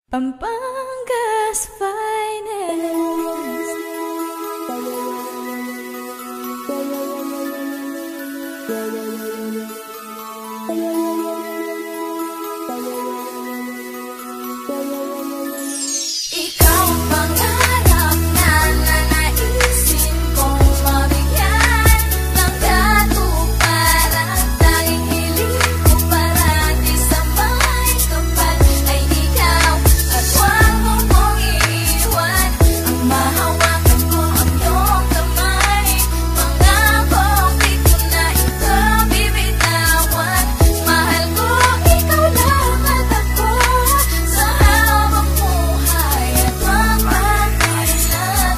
Pampanga's finest. Ikaw ang pangarap na nanaisin kong mabigyan ng katuparan. Tanging hiling ko parati sa may kapal ay ikaw, at huwag mo kong iiwan. Ang mahawakan ko ang iyong kamay, pangako di ko na ito bibitawan. Mahal ko, ikaw lang at ako sa habang buhay at magpapailanman.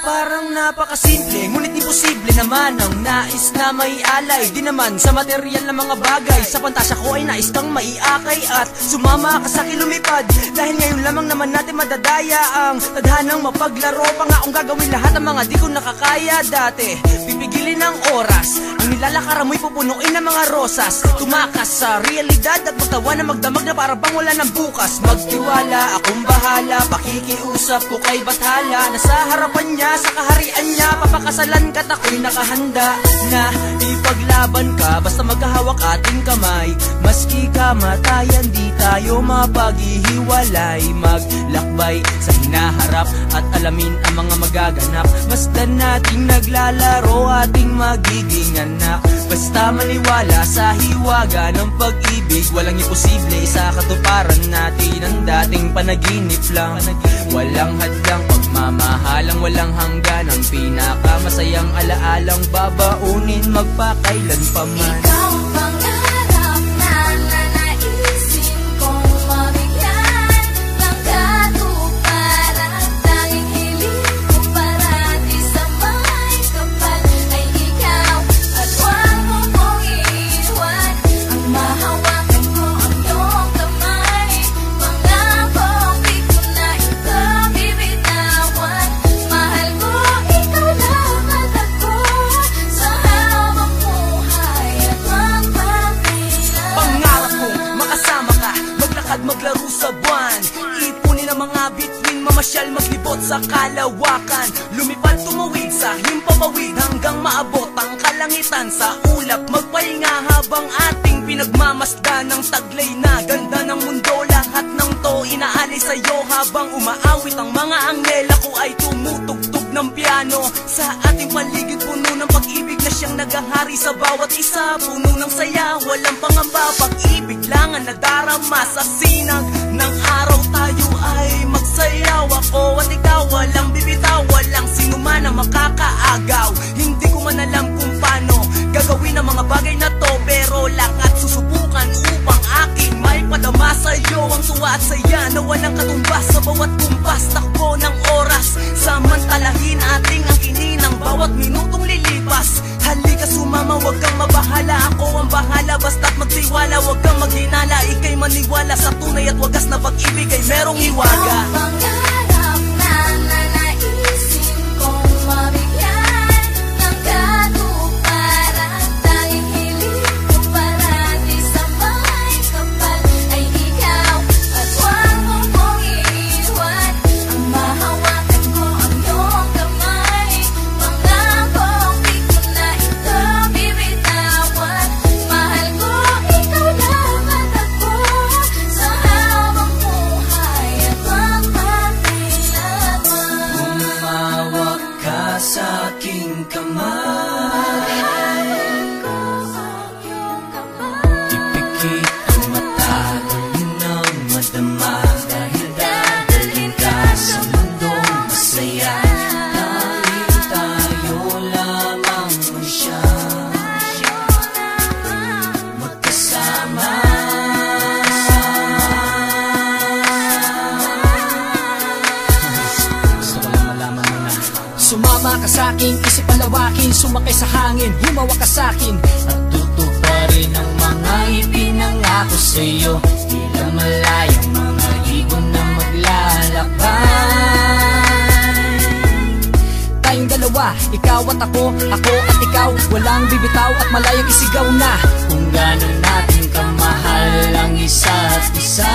Parang napakasimple, ngunit imposible naman ang nais na may alay. Di naman sa material na mga bagay, sa pantasya ko ay nais kang maiakay at sumama ka sa akin lumipad. Dahil ngayon lamang naman natin madadaya ang tadhanang mapaglaro. Pangakong gagawin lahat ang mga di ko nakakaya dati. Pipigilin ang oras, ang nilalakaran mo'y pupunuin ng mga rosas. Tumakas sa realidad at magtawa na magdamag na para bang wala ng bukas. Magtiwala, akong bahala, pakikiusap ko kay Bathala. Nasa harapan niya, sa kaharian niya, papakasalan ka't ako'y nakahanda na ipaglaban ka, basta magkahawak ating kamay. Maski kamatayan, di tayo mapaghihiwalay. Maglakbay sa hinaharap at alamin ang mga magaganap. Masdan nating naglalaro, ating magiging anak. Basta maniwala sa hiwaga ng pag-ibig, walang imposible sa katuparan natin. Ang dating panaginip lang, walang hadlang pagmamahalang walang hanggan. Ang pinakamasayang alaalang babaunin magpakailan pa man. Ikaw ang pangarap na nanaisin kong mabigyan ng katuparan. Tanging hiling ko parati sa may kapal ay ikaw, at huwag mo kong iiwan. Ang mahawakan ko ang iyong kamay, pangako di ko na ito bibitawan. Mahal ko, ikaw lang at ako sa habang buhay at magpapailanman. Pangarap ko, makasama ka, maglakad, maglaro sa buwan. Ipunin ang mga bituin, mamasyal, maglibot sa kalawakan. Lumipad, tumawid sa himpapawid hanggang maabot ang kalangitan. Sa ulap, magpahinga habang ating pinagmamasdan ng taglay na ganda ng mundo. Lahat ng to inaalay sa'yo habang umaawit ang mga anghel. Ako ay tumutugtog ng piano sa ating paligid, puno ng pag-ibig na siyang naghahari sa bawat isa. Puno ng saya, walang pangamba, pag-ibig lang ang nadarama. Sa sinag ng araw tayo ay magsayaw. Ako at ikaw, walang bibitaw, walang sino man ang makakaagaw. Hindi ko man alam kung paano gagawin ang mga bagay na to, pero lahat susubukan upang aking may padama sa'yo. Ang tuwa at saya na walang katumbas sa bawat kumpas. Takbo ng oras, samantalahin ating angkinin ang bawat minutong lilipas. Halika sumama, wag kang mabahala, ako ang bahala. Basta't magtiwala, wag kang maghinala. Ika'y maniwala sa tunay at wagas na pag-ibig ay merong hiwaga. Ikaw ang pangarap na nanaisin kong mabigyan ng katuparan. Tanging hiling ko parati sa may kapal ay ikaw, at huwag mo kong iiwan. Ang mahawakan ko ang iyong kamay, pangako di ko na ito bibitawan. Mahal ko, ikaw lang at ako sa habang buhay at magpapailanman. Umawak ka sa aking kamay, ipikit ang mata, gawin ng madama. Dahil dadalhin ka sa mundong masaya, dahil tayo lamang siya magkasama. Gusto ko lang malaman mo na sumama ka sa akin, isip palawakin, sumakay sa hangin, humawa ka sa akin. At tutuparin ang mga ipinangako sa'yo, tila malayang mga ibon na maglalakbay. Tayong dalawa, ikaw at ako at ikaw, walang bibitaw at malayang isigaw na kung gano'n natin kamahal ang isa't isa.